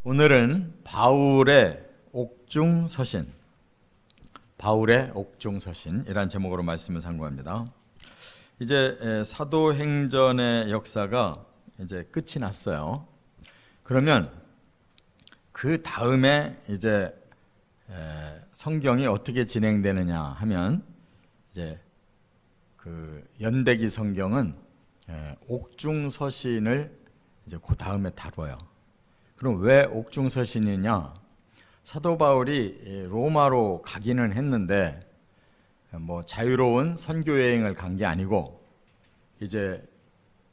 오늘은 바울의 옥중서신, 바울의 옥중서신이란 제목으로 말씀을 상고합니다. 이제 사도행전의 역사가 이제 끝이 났어요. 그러면 그 다음에 이제 성경이 어떻게 진행되느냐 하면 이제 그 연대기 성경은 옥중서신을 이제 그 다음에 다뤄요. 그럼 왜 옥중서신이냐? 사도 바울이 로마로 가기는 했는데 뭐 자유로운 선교 여행을 간 게 아니고 이제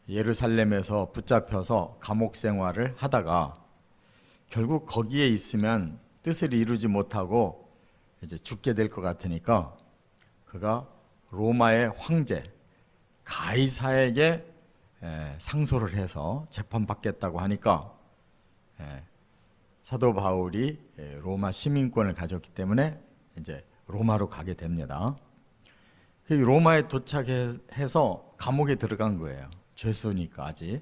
예루살렘에서 붙잡혀서 감옥 생활을 하다가 결국 거기에 있으면 뜻을 이루지 못하고 이제 죽게 될 것 같으니까 그가 로마의 황제 가이사에게 상소를 해서 재판받겠다고 하니까 사도 바울이 로마 시민권을 가졌기 때문에 이제 로마로 가게 됩니다. 로마에 도착해서 감옥에 들어간 거예요. 죄수니까 아직.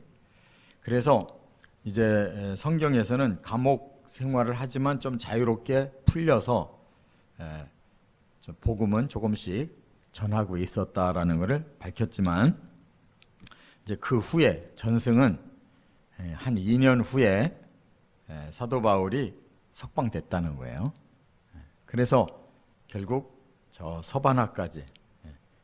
그래서 이제 성경에서는 감옥 생활을 하지만 좀 자유롭게 풀려서 복음은 조금씩 전하고 있었다라는 것을 밝혔지만 이제 그 후에 전승은 한 2년 후에 사도 바울이 석방됐다는 거예요. 그래서 결국 저 서바나까지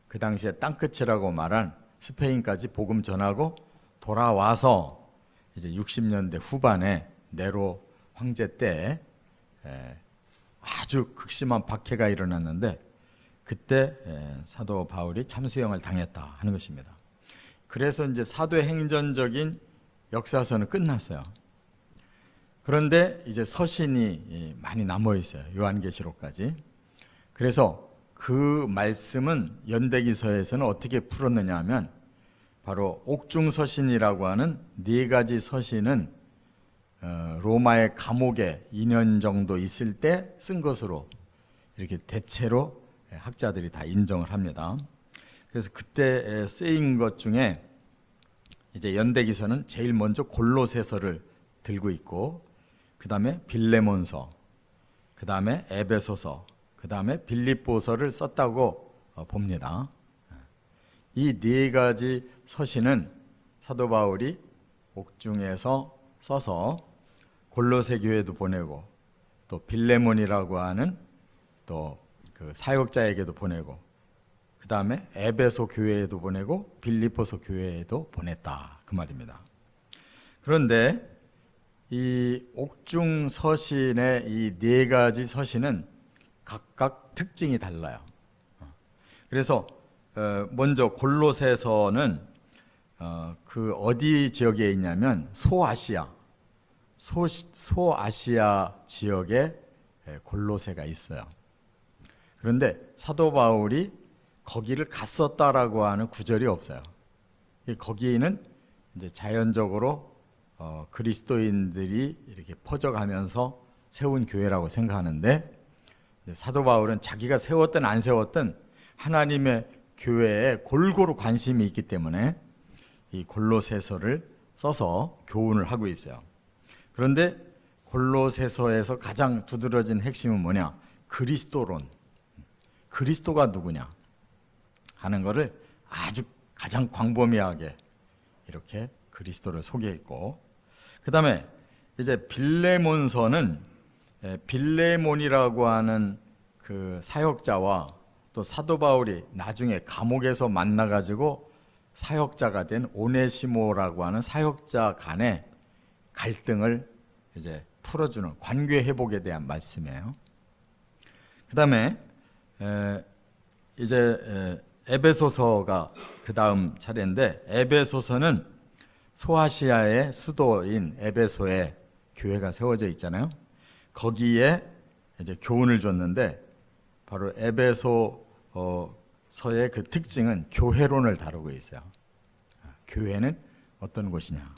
그 당시에 땅끝이라고 말한 스페인까지 복음 전하고 돌아와서 이제 60년대 후반에 네로 황제 때 아주 극심한 박해가 일어났는데 그때 사도 바울이 참수형을 당했다 하는 것입니다. 그래서 이제 사도행전적인 역사서는 끝났어요. 그런데 이제 서신이 많이 남아 있어요. 요한계시록까지. 그래서 그 말씀은 연대기서에서는 어떻게 풀었느냐 하면 바로 옥중서신이라고 하는 4가지 서신은 로마의 감옥에 2년 정도 있을 때 쓴 것으로 이렇게 대체로 학자들이 다 인정을 합니다. 그래서 그때 쓰인 것 중에 이제 연대기서는 제일 먼저 골로새서를 들고 있고 그 다음에 빌레몬서, 그 다음에 에베소서, 그 다음에 빌립보서를 썼다고 봅니다. 이 4가지 서신은 사도 바울이 옥중에서 써서 골로새 교회도 보내고 또 빌레몬이라고 하는 또 그 사역자에게도 보내고 그 다음에 에베소 교회에도 보내고 빌립보서 교회에도 보냈다 그 말입니다. 그런데 이 옥중 서신의 이 4가지 서신은 각각 특징이 달라요. 그래서 먼저 골로새서는 그 어디 지역에 있냐면 소아시아 지역에 골로새가 있어요. 그런데 사도 바울이 거기를 갔었다라고 하는 구절이 없어요. 거기는 이제 자연적으로 그리스도인들이 이렇게 퍼져가면서 세운 교회라고 생각하는데 사도 바울은 자기가 세웠든 안 세웠든 하나님의 교회에 골고루 관심이 있기 때문에 이 골로새서를 써서 교훈을 하고 있어요. 그런데 골로새서에서 가장 두드러진 핵심은 뭐냐? 그리스도론. 그리스도가 누구냐 하는 것을 아주 가장 광범위하게 이렇게 그리스도를 소개했고 그 다음에 이제 빌레몬서는 빌레몬이라고 하는 그 사역자와 또 사도 바울이 나중에 감옥에서 만나가지고 사역자가 된 오네시모라고 하는 사역자 간의 갈등을 이제 풀어주는 관계 회복에 대한 말씀이에요. 그 다음에 이제 에베소서가 그 다음 차례인데 에베소서는 소아시아의 수도인 에베소에 교회가 세워져 있잖아요. 거기에 이제 교훈을 줬는데 바로 에베소서의 그 특징은 교회론을 다루고 있어요. 교회는 어떤 곳이냐.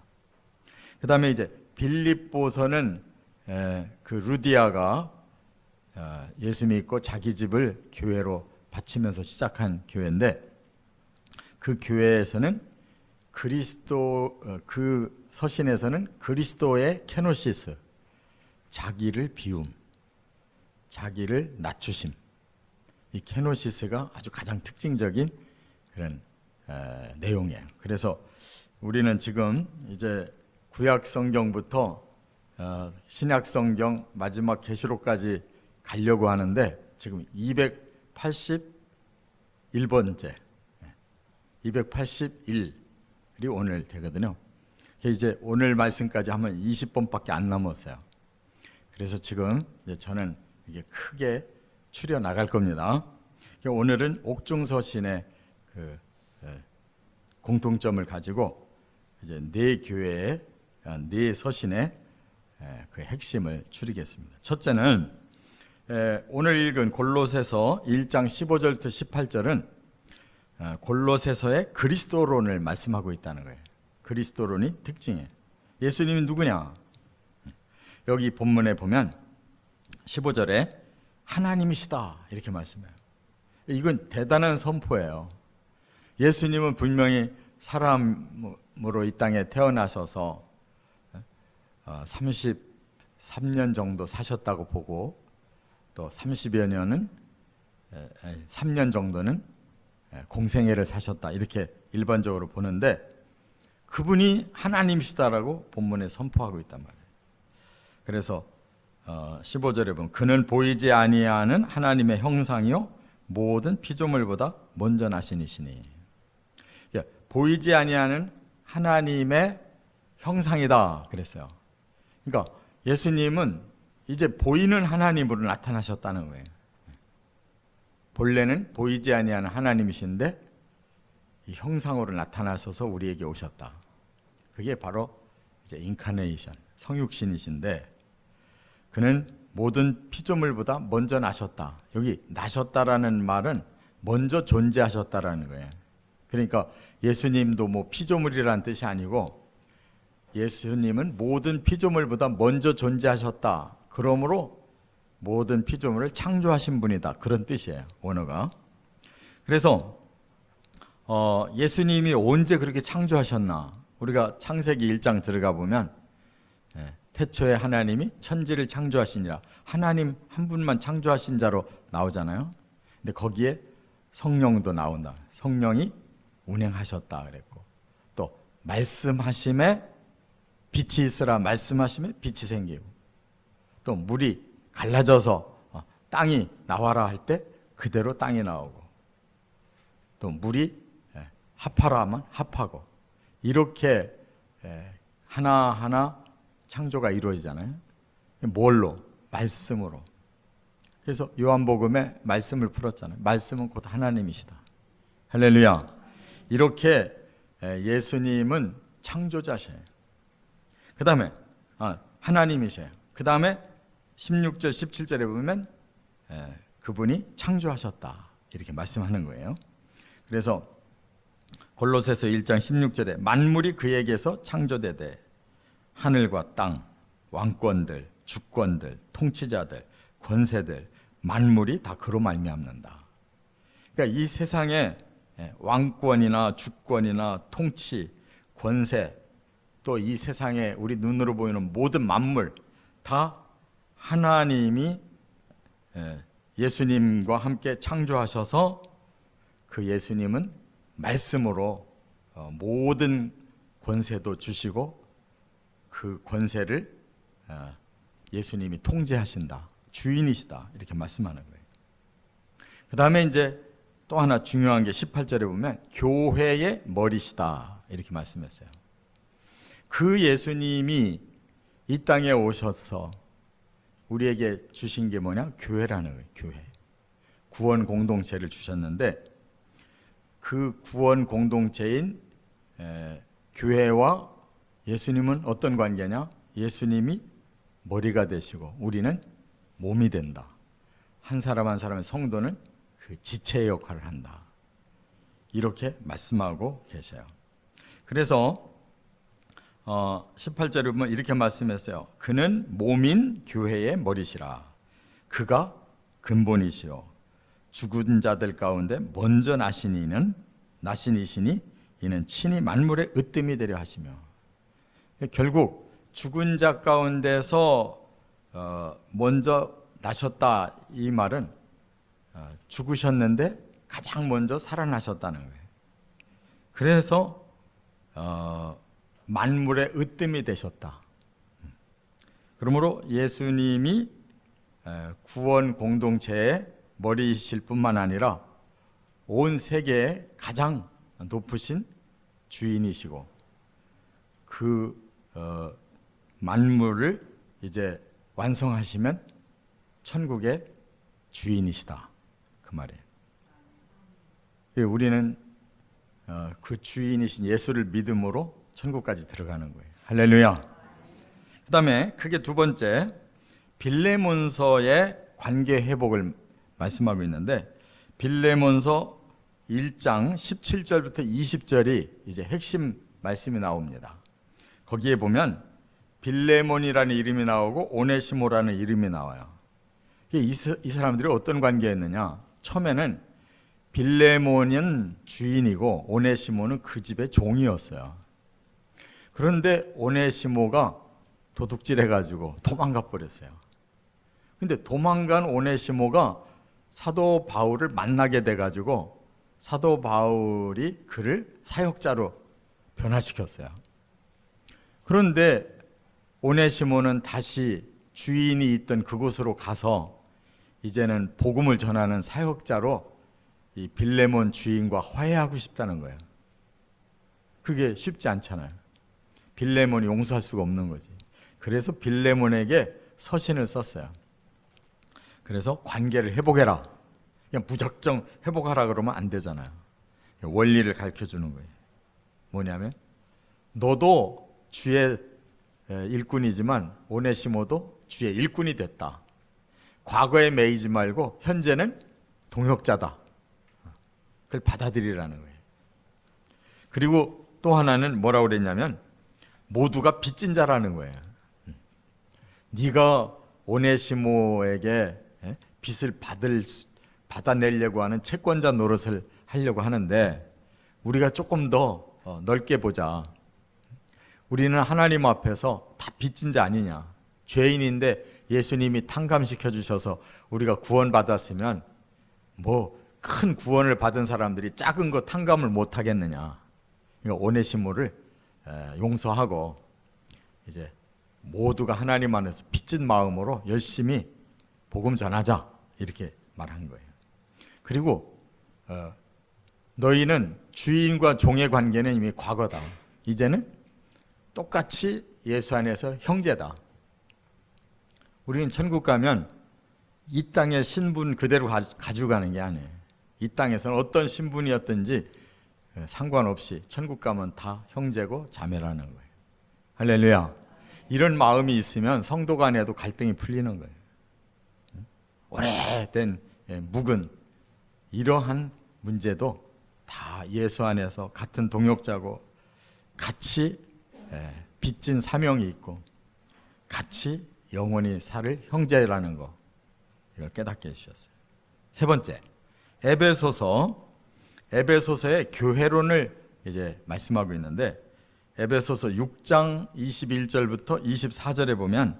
그 다음에 이제 빌립보서는 그 루디아가 예수 믿고 자기 집을 교회로 바치면서 시작한 교회인데 그 교회에서는 그 서신에서는 그리스도의 케노시스 자기를 비움, 자기를 낮추심. 이 케노시스가 아주 가장 특징적인 그런 내용이에요. 그래서 우리는 지금 이제 구약 성경부터 신약 성경 마지막 계시록까지 가려고 하는데 지금 281번째, 281일이 오늘 되거든요. 이제 오늘 말씀까지 하면 20번밖에 안 남았어요. 그래서 지금 이제 저는 이게 크게 추려 나갈 겁니다. 오늘은 옥중서신의 그 공통점을 가지고 이제 네 교회의 네 서신의 그 핵심을 추리겠습니다. 첫째는 오늘 읽은 골로새서 1장 15절부터 18절은 골로새서의 그리스도론을 말씀하고 있다는 거예요. 그리스도론이 특징이에요. 예수님이 누구냐? 여기 본문에 보면 15절에 하나님이시다 이렇게 말씀해요. 이건 대단한 선포예요. 예수님은 분명히 사람으로 이 땅에 태어나셔서 33년 정도 사셨다고 보고 또 30여 년은 3년 정도는 공생애를 사셨다 이렇게 일반적으로 보는데 그분이 하나님이시다라고 본문에 선포하고 있단 말이에요. 그래서 15절에 보면 그는 보이지 아니하는 하나님의 형상이요 모든 피조물보다 먼저 나신 이시니. 보이지 아니하는 하나님의 형상이다 그랬어요. 그러니까 예수님은 이제 보이는 하나님으로 나타나셨다는 거예요. 본래는 보이지 아니하는 하나님이신데 이 형상으로 나타나셔서 우리에게 오셨다. 그게 바로 이제 인카네이션, 성육신이신데 그는 모든 피조물보다 먼저 나셨다. 여기 나셨다라는 말은 먼저 존재하셨다라는 거예요. 그러니까 예수님도 뭐 피조물이라는 뜻이 아니고 예수님은 모든 피조물보다 먼저 존재하셨다. 그러므로 모든 피조물을 창조하신 분이다. 그런 뜻이에요. 원어가. 그래서 예수님이 언제 그렇게 창조하셨나? 우리가 창세기 1장 들어가 보면 태초에 하나님이 천지를 창조하시니라. 하나님 한 분만 창조하신 자로 나오잖아요. 근데 거기에 성령도 나온다. 성령이 운행하셨다 그랬고 또 말씀하심에 빛이 있으라 말씀하심에 빛이 생기고 또 물이 갈라져서 땅이 나와라 할 때 그대로 땅이 나오고 또 물이 합하라 하면 합하고 이렇게 하나하나 창조가 이루어지잖아요. 뭘로? 말씀으로. 그래서 요한복음에 말씀을 풀었잖아요. 말씀은 곧 하나님이시다. 할렐루야. 이렇게 예수님은 창조자셔요. 그 다음에 하나님이셔요. 그 다음에 16절 17절에 보면 그분이 창조하셨다 이렇게 말씀하는 거예요. 그래서 골로새서 1장 16절에 만물이 그에게서 창조되되 하늘과 땅, 왕권들, 주권들, 통치자들, 권세들 만물이 다 그로 말미암는다. 그러니까 이 세상에 왕권이나 주권이나 통치, 권세 또 이 세상에 우리 눈으로 보이는 모든 만물 다 하나님이 예수님과 함께 창조하셔서 그 예수님은 말씀으로 모든 권세도 주시고 그 권세를 예수님이 통제하신다. 주인이시다. 이렇게 말씀하는 거예요. 그 다음에 이제 또 하나 중요한 게 18절에 보면 교회의 머리시다. 이렇게 말씀했어요. 그 예수님이 이 땅에 오셔서 우리에게 주신 게 뭐냐? 교회라는 거예요. 교회. 구원 공동체를 주셨는데 그 구원 공동체인 교회와 예수님은 어떤 관계냐? 예수님이 머리가 되시고 우리는 몸이 된다. 한 사람 한 사람의 성도는 그 지체의 역할을 한다. 이렇게 말씀하고 계셔요. 그래서 18절에 보면 이렇게 말씀했어요. 그는 몸인 교회의 머리시라. 그가 근본이시요 죽은 자들 가운데 먼저 나신 이시니 이는 친히 만물의 으뜸이 되려 하시며 결국 죽은 자 가운데서 먼저 나셨다 이 말은 죽으셨는데 가장 먼저 살아나셨다는 거예요. 그래서 만물의 으뜸이 되셨다. 그러므로 예수님이 구원 공동체의 머리이실 뿐만 아니라 온 세계의 가장 높으신 주인이시고 그 만물을 이제 완성하시면 천국의 주인이시다. 그 말이에요. 우리는 그 주인이신 예수를 믿음으로 천국까지 들어가는 거예요. 할렐루야. 그 다음에 크게 두 번째, 빌레몬서의 관계 회복을 말씀하고 있는데, 빌레몬서 1장 17절부터 20절이 이제 핵심 말씀이 나옵니다. 거기에 보면 빌레몬이라는 이름이 나오고 오네시모라는 이름이 나와요. 이 사람들이 어떤 관계였느냐? 처음에는 빌레몬은 주인이고 오네시모는 그 집의 종이었어요. 그런데 오네시모가 도둑질해가지고 도망가 버렸어요. 근데 도망간 오네시모가 사도 바울을 만나게 돼가지고 사도 바울이 그를 사역자로 변화시켰어요. 그런데 오네시모는 다시 주인이 있던 그곳으로 가서 이제는 복음을 전하는 사역자로 이 빌레몬 주인과 화해하고 싶다는 거예요. 그게 쉽지 않잖아요. 빌레몬이 용서할 수가 없는 거지. 그래서 빌레몬에게 서신을 썼어요. 그래서 관계를 회복해라. 그냥 무작정 회복하라 그러면 안 되잖아요. 원리를 가르쳐주는 거예요. 뭐냐면 너도 주의 일꾼이지만 오네시모도 주의 일꾼이 됐다. 과거에 매이지 말고 현재는 동역자다. 그걸 받아들이라는 거예요. 그리고 또 하나는 뭐라고 그랬냐면 모두가 빚진 자라는 거예요. 네가 오네시모에게 빚을 받아내려고 하는 채권자 노릇을 하려고 하는데 우리가 조금 더 넓게 보자. 우리는 하나님 앞에서 다 빚진 자 아니냐. 죄인인데 예수님이 탕감시켜 주셔서 우리가 구원받았으면 뭐 큰 구원을 받은 사람들이 작은 거 탕감을 못 하겠느냐. 그러니까 오네시모를 용서하고 이제 모두가 하나님 안에서 빚진 마음으로 열심히 복음 전하자 이렇게 말한 거예요. 그리고 너희는 주인과 종의 관계는 이미 과거다. 이제는 똑같이 예수 안에서 형제다. 우리는 천국 가면 이 땅의 신분 그대로 가지고 가는 게 아니에요. 이 땅에서는 어떤 신분이었든지 상관없이 천국 가면 다 형제고 자매라는 거예요. 할렐루야. 이런 마음이 있으면 성도 간에도 갈등이 풀리는 거예요. 오래된 묵은 이러한 문제도 다 예수 안에서 같은 동역자고 같이 빚진 사명이 있고 같이 영원히 살 형제라는 거 이걸 깨닫게 해주셨어요. 세 번째, 에베소서의 교회론을 이제 말씀하고 있는데 에베소서 6장 21절부터 24절에 보면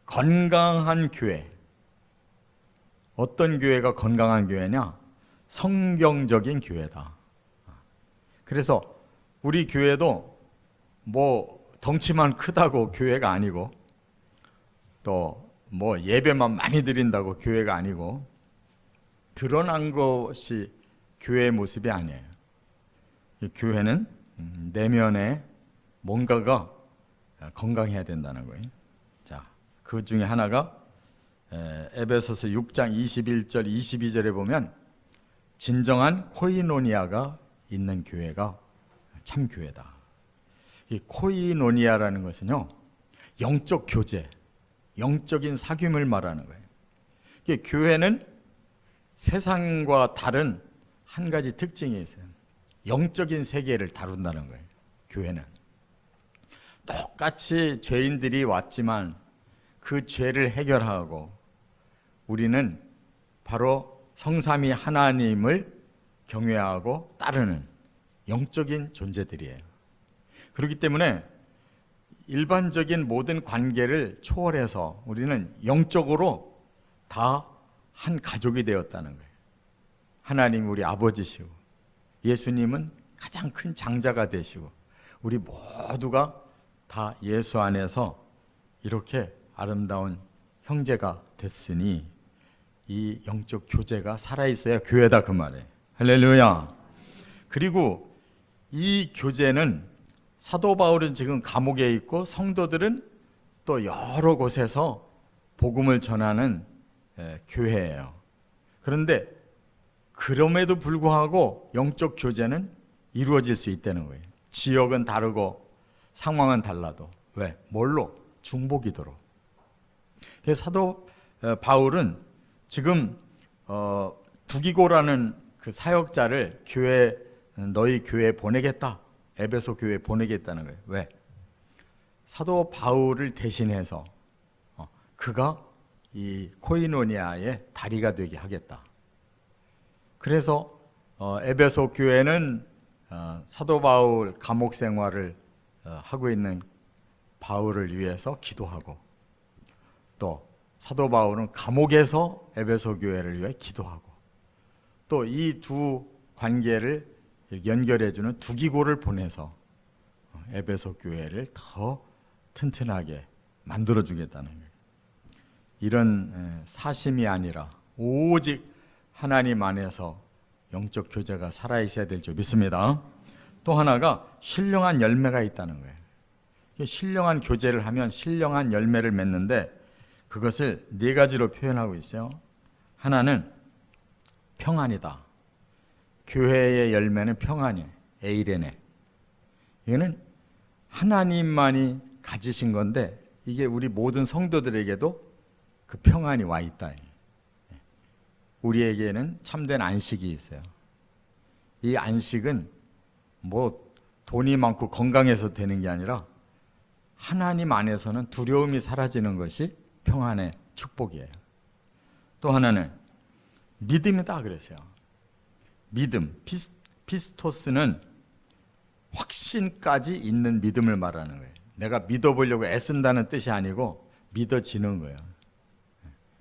건강한 교회, 어떤 교회가 건강한 교회냐? 성경적인 교회다. 그래서 우리 교회도 뭐 덩치만 크다고 교회가 아니고 또 뭐 예배만 많이 드린다고 교회가 아니고 드러난 것이 교회의 모습이 아니에요. 이 교회는 내면에 뭔가가 건강해야 된다는 거예요. 자, 그 중에 하나가 에베소서 6장 21절 22절에 보면 진정한 코이노니아가 있는 교회가 참 교회다. 이 코이노니아라는 것은요, 영적 교제, 영적인 사귐을 말하는 거예요. 이게 교회는 세상과 다른 한 가지 특징이 있어요. 영적인 세계를 다룬다는 거예요. 교회는 똑같이 죄인들이 왔지만 그 죄를 해결하고 우리는 바로 성삼위 하나님을 경외하고 따르는 영적인 존재들이에요. 그렇기 때문에 일반적인 모든 관계를 초월해서 우리는 영적으로 다 한 가족이 되었다는 거예요. 하나님 우리 아버지시고 예수님은 가장 큰 장자가 되시고 우리 모두가 다 예수 안에서 이렇게 아름다운 형제가 됐으니 이 영적 교제가 살아있어야 교회다 그 말이에요. 할렐루야. 그리고 이 교제는 사도 바울은 지금 감옥에 있고 성도들은 또 여러 곳에서 복음을 전하는 교회예요. 그런데 그럼에도 불구하고 영적 교제는 이루어질 수 있다는 거예요. 지역은 다르고 상황은 달라도. 왜? 뭘로? 중보기도로. 그래서 사도 바울은 지금 두기고라는 그 사역자를 너희 교회에 보내겠다. 에베소 교회에 보내겠다는 거예요. 왜? 사도 바울을 대신해서 그가 이 코이노니아의 다리가 되게 하겠다. 그래서 에베소 교회는 사도 바울 감옥 생활을 하고 있는 바울을 위해서 기도하고 또 사도 바울은 감옥에서 에베소 교회를 위해 기도하고 또 이 두 관계를 연결해주는 두기고를 보내서 에베소 교회를 더 튼튼하게 만들어주겠다는 거예요. 이런 사심이 아니라 오직 하나님 안에서 영적 교제가 살아있어야 될 줄 믿습니다. 또 하나가 신령한 열매가 있다는 거예요. 신령한 교제를 하면 신령한 열매를 맺는데 그것을 네 가지로 표현하고 있어요. 하나는 평안이다. 교회의 열매는 평안이에요. 에이레네. 이거는 하나님만이 가지신 건데 이게 우리 모든 성도들에게도 그 평안이 와 있다. 우리에게는 참된 안식이 있어요. 이 안식은 뭐 돈이 많고 건강해서 되는 게 아니라 하나님 안에서는 두려움이 사라지는 것이 평안의 축복이에요. 또 하나는 믿음이다 그랬어요. 믿음, 피스토스는 확신까지 있는 믿음을 말하는 거예요. 내가 믿어보려고 애쓴다는 뜻이 아니고 믿어지는 거예요.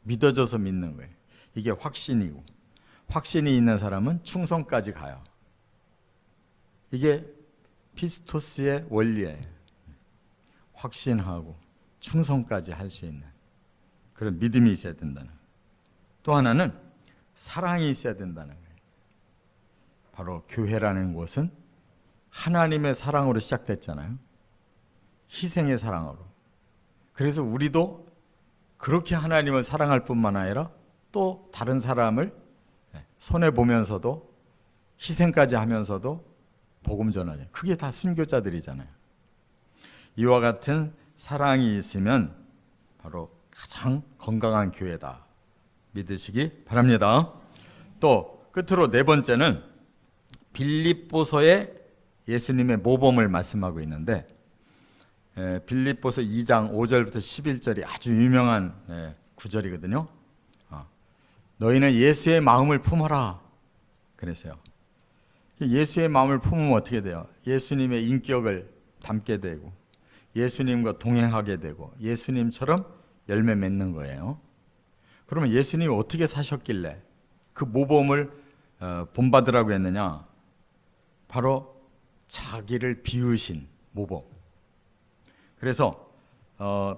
믿어져서 믿는 거예요. 이게 확신이고 확신이 있는 사람은 충성까지 가요. 이게 피스토스의 원리예요. 확신하고 충성까지 할 수 있는 그런 믿음이 있어야 된다는 거예요. 또 하나는 사랑이 있어야 된다는 거예요. 바로 교회라는 곳은 하나님의 사랑으로 시작됐잖아요. 희생의 사랑으로. 그래서 우리도 그렇게 하나님을 사랑할 뿐만 아니라 또 다른 사람을 손해보면서도 희생까지 하면서도 복음 전하죠. 그게 다 순교자들이잖아요. 이와 같은 사랑이 있으면 바로 가장 건강한 교회다 믿으시기 바랍니다. 또 끝으로 네 번째는 빌립보서의 예수님의 모범을 말씀하고 있는데 빌립보서 2장 5절부터 11절이 아주 유명한 구절이거든요. 너희는 예수의 마음을 품어라 그랬어요. 예수의 마음을 품으면 어떻게 돼요? 예수님의 인격을 담게 되고 예수님과 동행하게 되고 예수님처럼 열매 맺는 거예요. 그러면 예수님이 어떻게 사셨길래 그 모범을 본받으라고 했느냐? 바로 자기를 비우신 모범. 그래서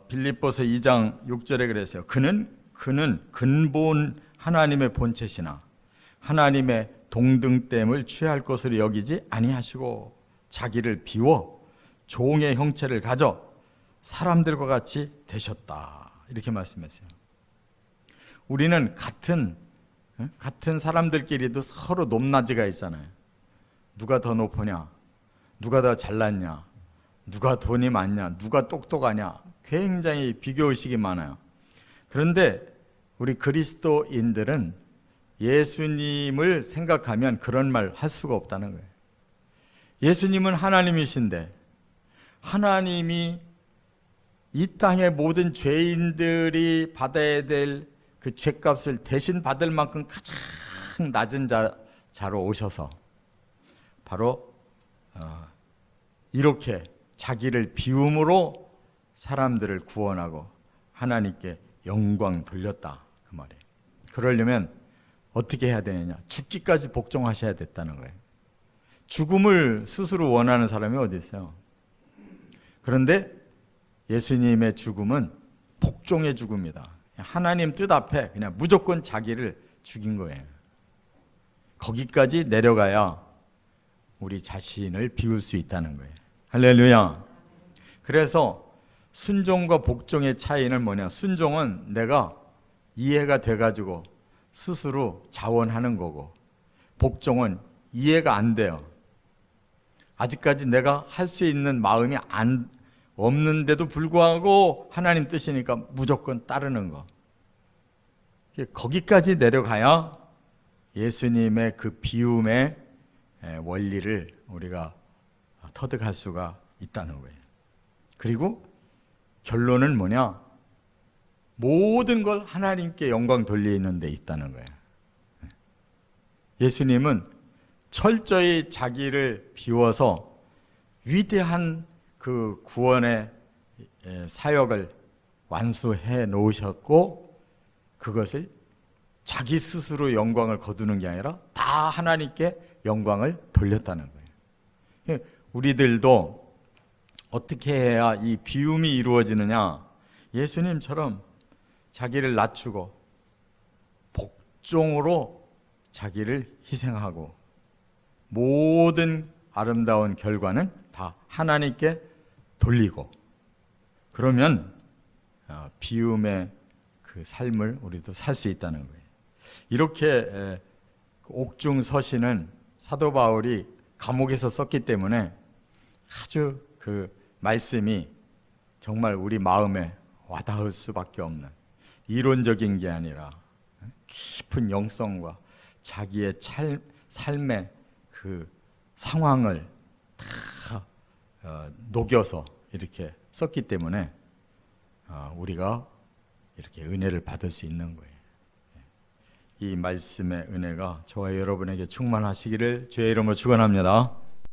빌립보서 2장 6절에 그랬어요. 그는 근본 하나님의 본체시나 하나님의 동등됨을 취할 것으로 여기지 아니하시고 자기를 비워 종의 형체를 가져 사람들과 같이 되셨다. 이렇게 말씀했어요. 우리는 같은 사람들끼리도 서로 높낮이가 있잖아요. 누가 더 높으냐? 누가 더 잘났냐? 누가 돈이 많냐? 누가 똑똑하냐? 굉장히 비교의식이 많아요. 그런데 우리 그리스도인들은 예수님을 생각하면 그런 말 할 수가 없다는 거예요. 예수님은 하나님이신데 하나님이 이 땅의 모든 죄인들이 받아야 될 그 죄값을 대신 받을 만큼 가장 낮은 자로 오셔서 바로 이렇게 자기를 비움으로 사람들을 구원하고 하나님께 영광 돌렸다 그 말이에요. 그러려면 어떻게 해야 되느냐? 죽기까지 복종하셔야 됐다는 거예요. 죽음을 스스로 원하는 사람이 어디 있어요? 그런데 예수님의 죽음은 복종의 죽음이다. 하나님 뜻 앞에 그냥 무조건 자기를 죽인 거예요. 거기까지 내려가야 우리 자신을 비울 수 있다는 거예요. 할렐루야. 그래서 순종과 복종의 차이는 뭐냐? 순종은 내가 이해가 돼가지고 스스로 자원하는 거고, 복종은 이해가 안 돼요. 아직까지 내가 할 수 있는 마음이 없는데도 불구하고 하나님 뜻이니까 무조건 따르는 거. 거기까지 내려가야 예수님의 그 비움의 원리를 우리가 터득할 수가 있다는 거예요. 그리고 결론은 뭐냐? 모든 걸 하나님께 영광 돌리는 데 있다는 거예요. 예수님은 철저히 자기를 비워서 위대한 그 구원의 사역을 완수해 놓으셨고, 그것을 자기 스스로 영광을 거두는 게 아니라 다 하나님께 영광을 돌렸다는 거예요. 우리들도 어떻게 해야 이 비움이 이루어지느냐? 예수님처럼 자기를 낮추고 복종으로 자기를 희생하고 모든 아름다운 결과는 다 하나님께 돌리고, 그러면 비움의 그 삶을 우리도 살 수 있다는 거예요. 이렇게 옥중서신은 사도 바울이 감옥에서 썼기 때문에 아주 그 말씀이 정말 우리 마음에 와닿을 수밖에 없는, 이론적인 게 아니라 깊은 영성과 자기의 삶의 그 상황을 다 녹여서 이렇게 썼기 때문에 우리가 이렇게 은혜를 받을 수 있는 거예요. 이 말씀의 은혜가 저와 여러분에게 충만하시기를 주의 이름으로 축원합니다.